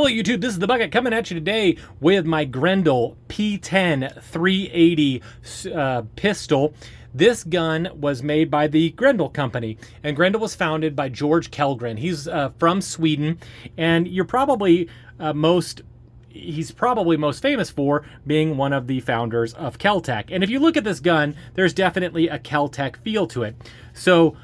Hello YouTube, this is The Bucket coming at you today with my Grendel P10 380 pistol. This gun was made by the Grendel company, and Grendel was founded by George Kellgren. He's from Sweden, and you're probably he's probably most famous for being one of the founders of Kel-Tek. And if you look at this gun, there's definitely a Kel-Tek feel to it. So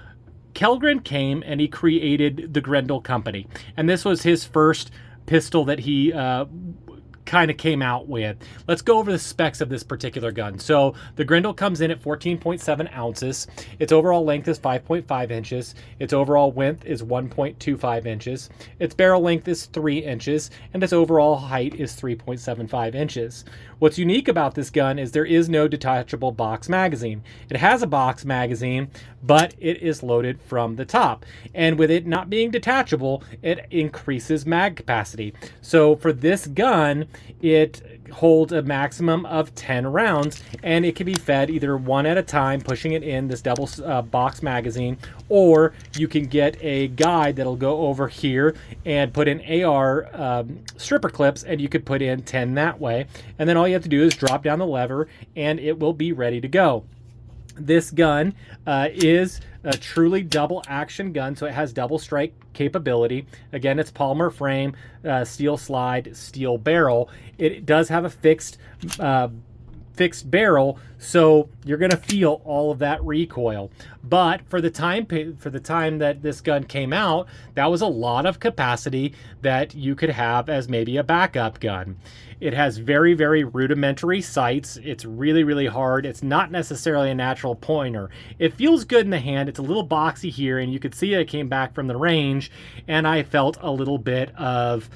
Kellgren came and he created the Grendel company, and this was his first pistol that he kind of came out with. Let's go over the specs of this particular gun. So the Grendel comes in at 14.7 ounces. Its overall length is 5.5 inches. Its overall width is 1.25 inches. Its barrel length is 3 inches, and its overall height is 3.75 inches. What's unique about this gun is there is no detachable box magazine. It has a box magazine, but it is loaded from the top. And with it not being detachable, it increases mag capacity. So for this gun, it holds a maximum of 10 rounds, and it can be fed either one at a time, pushing it in this double box magazine, or you can get a guide that'll go over here and put in AR stripper clips, and you could put in 10 that way. And then all you have to do is drop down the lever and it will be ready to go. This gun is a truly double action gun, so it has double strike capability. Again, it's polymer frame, steel slide, steel barrel. It does have a fixed barrel, so you're going to feel all of that recoil. But for the time that this gun came out, that was a lot of capacity that you could have as maybe a backup gun. It has very, very rudimentary sights. It's really, really hard. It's not necessarily a natural pointer. It feels good in the hand. It's a little boxy here, and you could see it came back from the range, and I felt a little bit of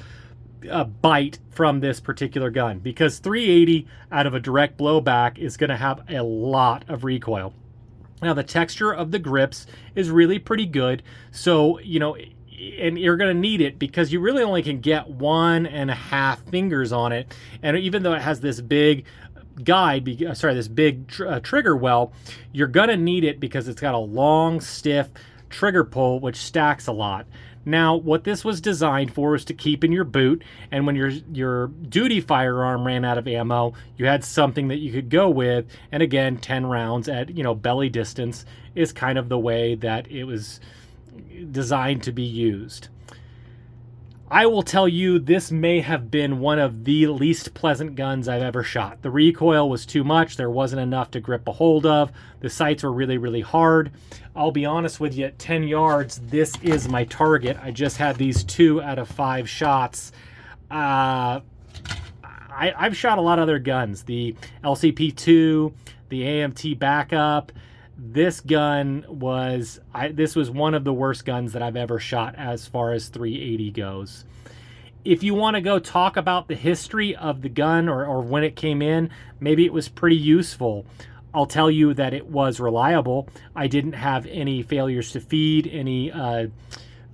a bite from this particular gun, because 380 out of a direct blowback is going to have a lot of recoil. Now, the texture of the grips is really pretty good, so and you're going to need it because you really only can get 1.5 fingers on it. And even though it has this big trigger well, you're going to need it because it's got a long, stiff trigger pull, which stacks a lot. Now, what this was designed for was to keep in your boot, and when your duty firearm ran out of ammo, you had something that you could go with. And again, 10 rounds at belly distance is kind of the way that it was designed to be used. I will tell you, this may have been one of the least pleasant guns I've ever shot. The recoil was too much. There wasn't enough to grip a hold of. The sights were really, really hard. I'll be honest with you, at 10 yards, this is my target. I just had these 2 out of 5 shots. I've shot a lot of other guns. The LCP2, the AMT backup. This gun was, this was one of the worst guns that I've ever shot as far as 380 goes. If you want to go talk about the history of the gun or when it came in, maybe it was pretty useful. I'll tell you that it was reliable. I didn't have any failures to feed, any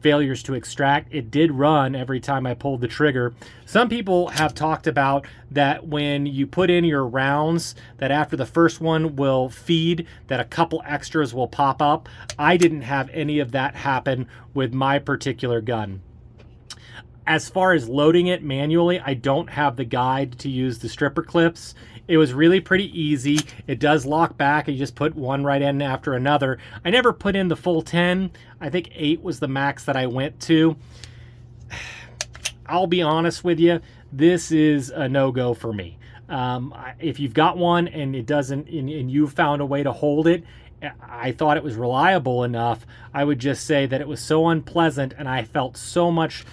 failures to extract. It did run every time I pulled the trigger. Some people have talked about that when you put in your rounds, that after the first one will feed, that a couple extras will pop up. I didn't have any of that happen with my particular gun. As far as loading it manually, I don't have the guide to use the stripper clips. It was really pretty easy. It does lock back. You just put one right in after another. I never put in the full 10. I think 8 was the max that I went to. I'll be honest with you, this is a no-go for me. If you've got one and it doesn't, and you found a way to hold it, I thought it was reliable enough. I would just say that it was so unpleasant, and I felt so much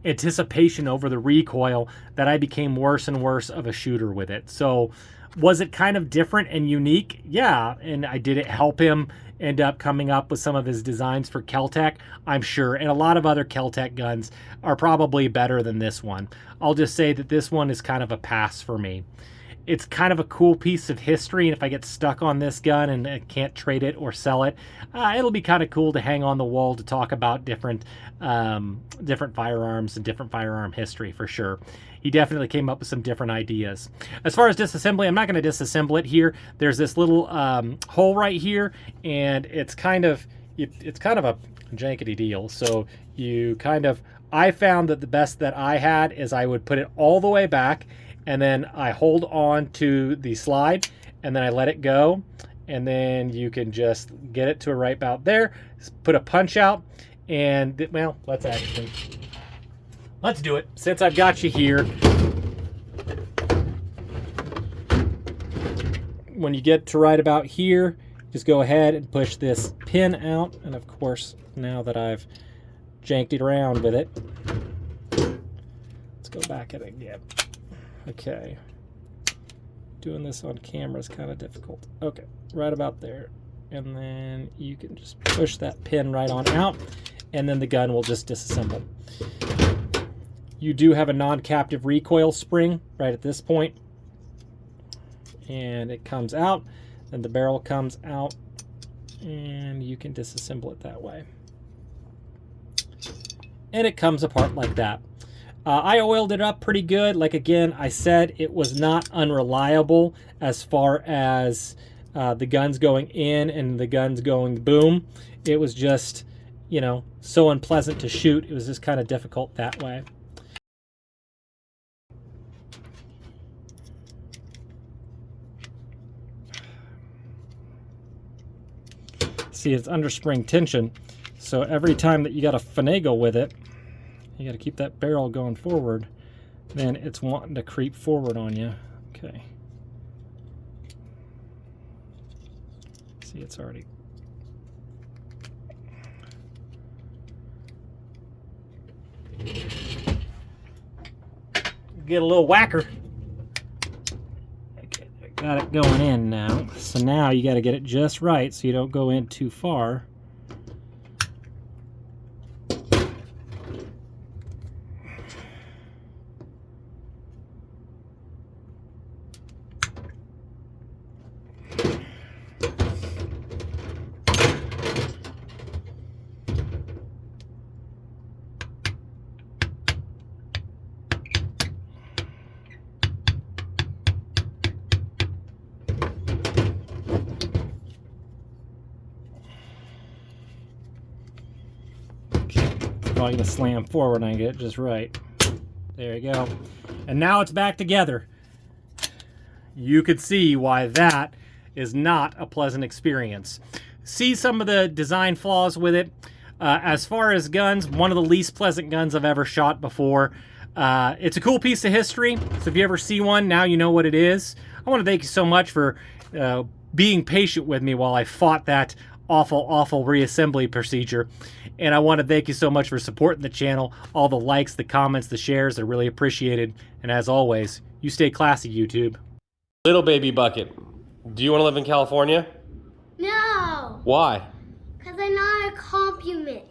anticipation over the recoil that I became worse and worse of a shooter with it. So was it kind of different and unique? Yeah. And did it help him end up coming up with some of his designs for Kel-Tek? I'm sure. And a lot of other Kel-Tek guns are probably better than this one. I'll just say that this one is kind of a pass for me. It's kind of a cool piece of history, and if I get stuck on this gun and I can't trade it or sell it, it'll be kind of cool to hang on the wall to talk about different firearms and different firearm history for sure. He definitely came up with some different ideas. As far as disassembly, I'm not going to disassemble it here. There's this little hole right here, and it's kind of a jankety deal. So you kind of I found that the best that I had is I would put it all the way back, and then I hold on to the slide, and then I let it go, and then you can just get it to right about there, put a punch out, and, well, let's do it. Since I've got you here, when you get to right about here, just go ahead and push this pin out, and of course, now that I've janked it around with it, let's go back at it again. Okay, doing this on camera is kind of difficult. Okay, right about there, and then you can just push that pin right on out, and then the gun will just disassemble. You do have a non-captive recoil spring right at this point, and it comes out, and the barrel comes out, and you can disassemble it that way. And it comes apart like that. I oiled it up pretty good. Like, again, I said, it was not unreliable as far as the guns going in and the guns going boom. It was just, you know, so unpleasant to shoot. It was just kind of difficult that way. See, it's under spring tension, so every time that you got to finagle with it, you got to keep that barrel going forward, then it's wanting to creep forward on you. Okay. See, it's already... Get a little whacker. Okay, I got it going in now. So now you got to get it just right so you don't go in too far. Probably gonna slam forward and I get it just right. There you go. And now it's back together. You could see why that is not a pleasant experience. See some of the design flaws with it. As far as guns, one of the least pleasant guns I've ever shot before. It's a cool piece of history, so if you ever see one, now you know what it is. I want to thank you so much for being patient with me while I fought that awful reassembly procedure. And I want to thank you so much for supporting the channel. All the likes, the comments, the shares are really appreciated. And as always, you stay classy, YouTube. Little baby bucket, do you want to live in California? No. Why? Because I'm not a compliment.